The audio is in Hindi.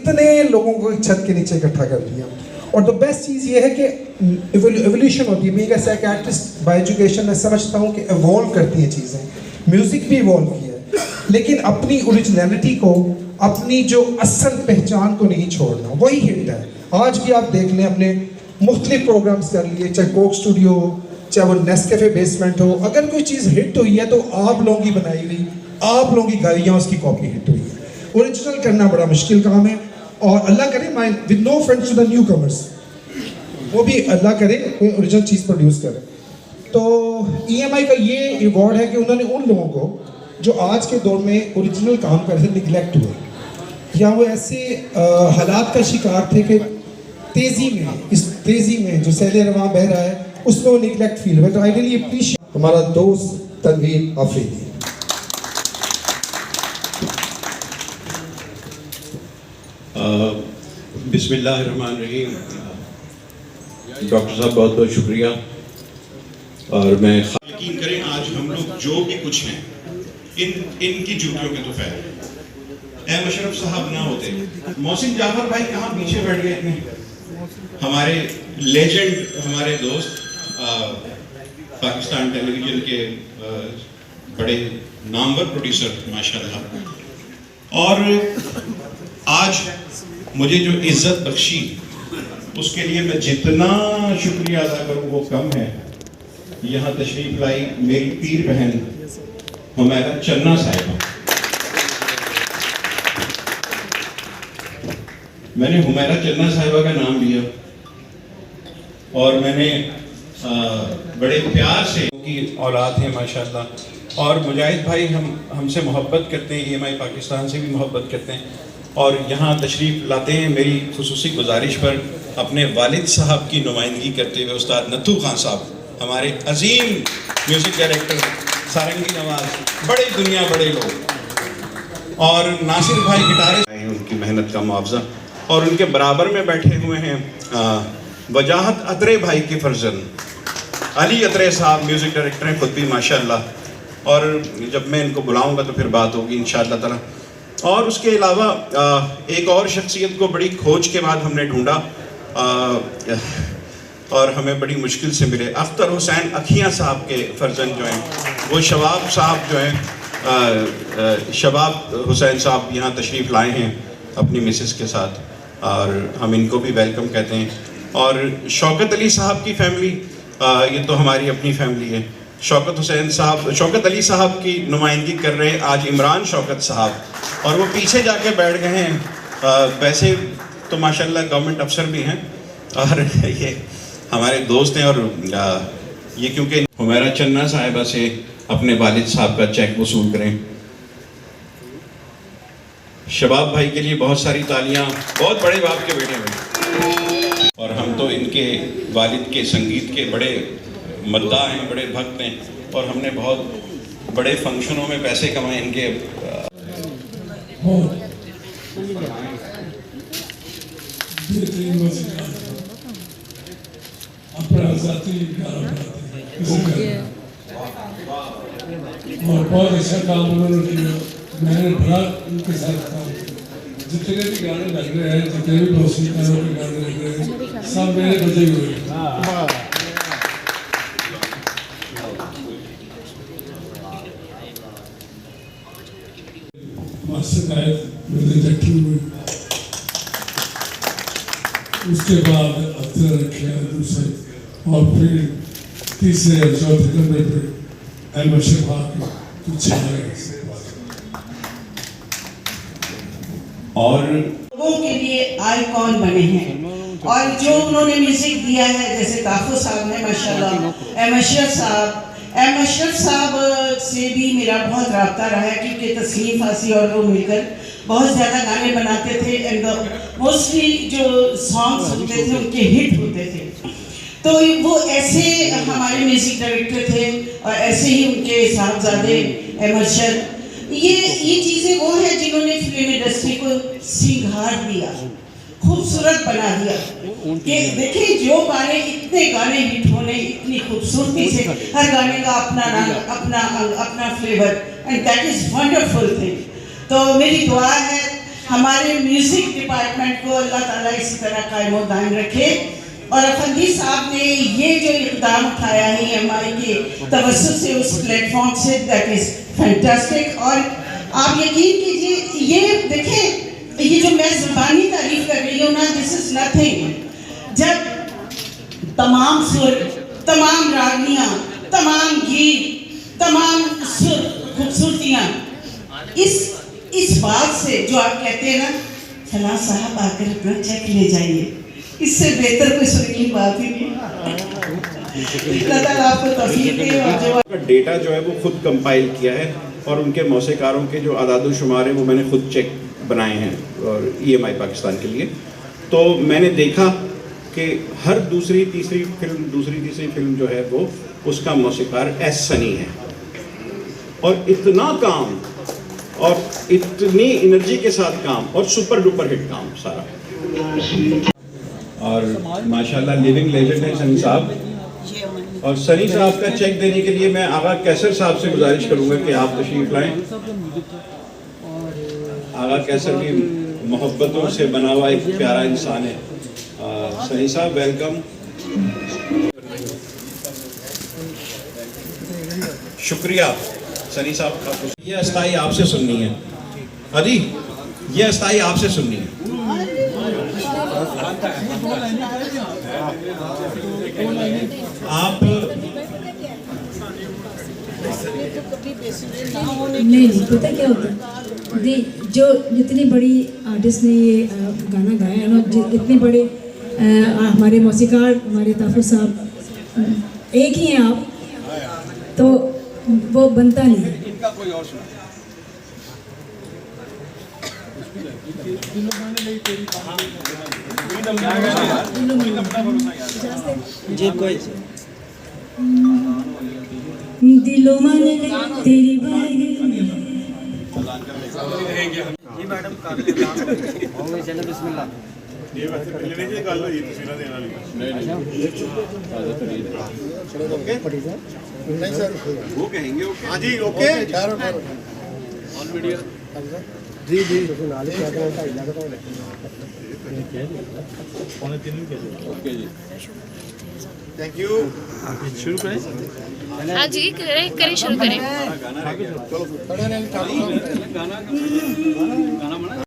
कितने लोगों को एक छत के नीचे इकट्ठा कर दिया। और द बेस्ट चीज़ ये है कि एवोल्यूशन होती है। मैं एक साइकियाट्रिस्ट बाय एजुकेशन में समझता हूँ कि एवॉल्व करती हैं चीज़ें। म्यूज़िक भी इवॉल्व किया है, लेकिन अपनी ओरिजिनलिटी को, अपनी जो असल पहचान को नहीं छोड़ना, वही हिट है। आज भी आप देख लें, अपने मुख्तलिफ प्रोग्राम्स कर लिए, चाहे कोक स्टूडियो हो, चाहे वो नेस्कैफे बेसमेंट हो, अगर कोई चीज़ हिट हुई है तो आप लोगों की बनाई हुई, आप लोगों की गाई, उसकी कॉपी हिट हुई है। ओरिजिनल करना बड़ा मुश्किल काम है, और अल्लाह करे my with no friends to the newcomers, वो भी अल्लाह करे कोई ओरिजिनल चीज़ प्रोड्यूस करे। तो EMI का ये रिवॉर्ड है कि उन्होंने उन लोगों को जो आज के दौर में ओरिजिनल काम कर रहे थे, निगलेक्ट हुए, या वो ऐसे हालात का शिकार थे कि तेज़ी में, इस तेज़ी में जो सैल रवां बह रहा है उसमें वो निगलेक्ट फील हुआ। तो आई रियली अप्रिशिएट हमारा दोस्त तनवीर आफरीदी। बिस्मिल्लाहिर्रहमानिर्रहीम। डॉक्टर साहब बहुत बहुत शुक्रिया। और मैं यकीन करें आज हम लोग जो भी कुछ हैं इनकी जूतियों के तो फैल मशरफ साहब ना होते, मोहसिन जाफर भाई कहाँ पीछे बैठ गए इतने, हमारे लेजेंड, हमारे दोस्त, पाकिस्तान टेलीविजन के बड़े नामवर प्रोड्यूसर माशाल्लाह। और आज मुझे जो इज्जत बख्शी उसके लिए मैं जितना शुक्रिया अदा करूं वो कम है। यहाँ तशरीफ लाई मेरी पीर बहन हुमैरा चन्ना साहिबा। मैंने हुमैरा चन्ना साहिबा का नाम लिया और मैंने बड़े प्यार से उनकी औलाद है माशाल्लाह। और मुजाहिद भाई हमसे मोहब्बत करते हैं, EMI पाकिस्तान से भी मोहब्बत करते हैं और यहाँ तशरीफ़ लाते हैं। मेरी खुसूसी गुजारिश पर अपने वालिद साहब की नुमाइंदगी करते हुए उस्ताद नथू खान साहब, हमारे अजीम म्यूज़िक डायरेक्टर, सारंगी नवाज, बड़ी दुनिया बड़े लोग, और नासिर भाई गिटारिस्ट हैं, उनकी मेहनत का मुआवजा। और उनके बराबर में बैठे हुए हैं वजाहत अतरे भाई के फर्जन अली अतरे साहब, म्यूज़िक डायरेक्टर हैं खुद भी माशाल्लाह। और जब मैं इनको बुलाऊँगा तो फिर बात होगी इंशाअल्लाह ताला। और उसके अलावा एक और शख्सियत को बड़ी खोज के बाद हमने ढूंढा और हमें बड़ी मुश्किल से मिले। अख्तर हुसैन अखियाँ साहब के फर्जन जो हैं, वो शबाब साहब जो हैं, शबाब हुसैन साहब यहाँ तशरीफ़ लाए हैं अपनी मिसेस के साथ, और हम इनको भी वेलकम कहते हैं। और शौकत अली साहब की फैमिली, ये तो हमारी अपनी फैमिली है। शौकत अली साहब की नुमाइंदगी कर रहे हैं आज इमरान शौकत साहब, और वो पीछे जाके बैठ गए हैं। वैसे तो माशाल्लाह गवर्नमेंट अफसर भी हैं और ये हमारे दोस्त हैं। और ये क्योंकि हुमैरा चन्ना साहिबा से अपने वालिद साहब का चेक वसूल करें। शबाब भाई के लिए बहुत सारी तालियां, बहुत बड़े बाप के बेटे हैं और हम तो इनके वालिद के संगीत के बड़े मद्दा हैं, बड़े भक्त हैं, और हमने बहुत बड़े फंक्शनों में पैसे कमाए इनके। और बहुत अच्छा काम उन्होंने किया। मैंने बड़ा उनके साथ काम, जितने भी गाने लग रहे हैं, जितने भी मौसीकारों के गाने लग रहे हैं, सब मेरे बजे हुए हैं। उसके बाद अख्तर रखे दूसरे, और फिर तीसरे और चौथे नंबर पर अहमद शफाक कुछ और लोगों के लिए आइकॉन बने हैं। और जो उन्होंने म्यूजिक दिया है, जैसे काफू साहब ने माशाल्लाह, अहमद साहब से भी मेरा बहुत रब्ता रहा है, क्योंकि तस्लीम फासी और वो मिलकर बहुत ज़्यादा गाने बनाते थे एंड मोस्टली जो सॉन्ग्स होते थे उनके हिट होते थे। तो वो ऐसे हमारे म्यूजिक डायरेक्टर थे और ऐसे ही उनके साहबजादे अहमद। ये चीज़ें वो हैं जिन्होंने फिल्म इंडस्ट्री को सिंगार दिया, खूबसूरत बना दिया। कि देखिए जो गाने, इतने गाने हिट होने इतनी खूबसूरती से, हर गाने का अपना रंग, अपना flavour, and that is wonderful thing. तो मेरी दुआ है हमारे म्यूज़िक डिपार्टमेंट को अल्लाह ताला इसी तरह कायम दायम रखे। और अफंदी साहब ने ये जो इक़दाम उठाया है EMI के तवज्जुह से, उस प्लेटफॉर्म से, दैट इज़ फैंटास्टिक। और आप यकीन कीजिए, ये देखें, ये जो मैं ज़ुबानी तारीफ कर रही हूँ ना, दिस इज़ नथिंग। जब तमाम सुर, तमाम रागनियाँ, तमाम गीत, तमाम सुर, खूबसूरतियाँ, इस बात से जो आप कहते हैं ना, फलां साहब आकर अपना चेक ले जाइए, इससे बेहतर कोई सुरीली बात ही नहीं। अल्लाह ताला आपको तौफीक दे। और जो डेटा जो है वो खुद कंपाइल किया है और उनके मौसीकारों के जो आदाद शुमार है वो मैंने खुद चेक बनाए हैं और EMI पाकिस्तान के लिए। तो मैंने देखा कि हर दूसरी तीसरी फिल्म जो है वो उसका मौसीकार एस सनी है। और इतना काम और इतनी एनर्जी के साथ काम और सुपर डुपर हिट काम सारा। और माशाल्लाह लिविंग लेजेंड है सनी साहब। और सनी साहब का चेक देने के लिए मैं आगा कैसर साहब से गुजारिश करूंगा कि आप तशरीफ लाएं। आगा कैसर भी मोहब्बतों से बना हुआ एक प्यारा इंसान है। सनी साहब वेलकम। शुक्रिया सनी साहब का। ये अस्थाई आपसे सुननी है अदी, ये अस्थाई आपसे सुननी है। आप नहीं, पता क्या होता है, जो जितनी बड़ी आर्टिस्ट ने ये गाना गाया है ना, इतने बड़े हमारे मौसीकार, हमारे ताफर साहब एक ही हैं आप, तो वो बनता नहीं है। दिलो मन तेरी बात वो कहेंगे हाँ जी ओके जी जी थैंक यू। शुरू करें। हाँ जी, करें शुरू करें। चलो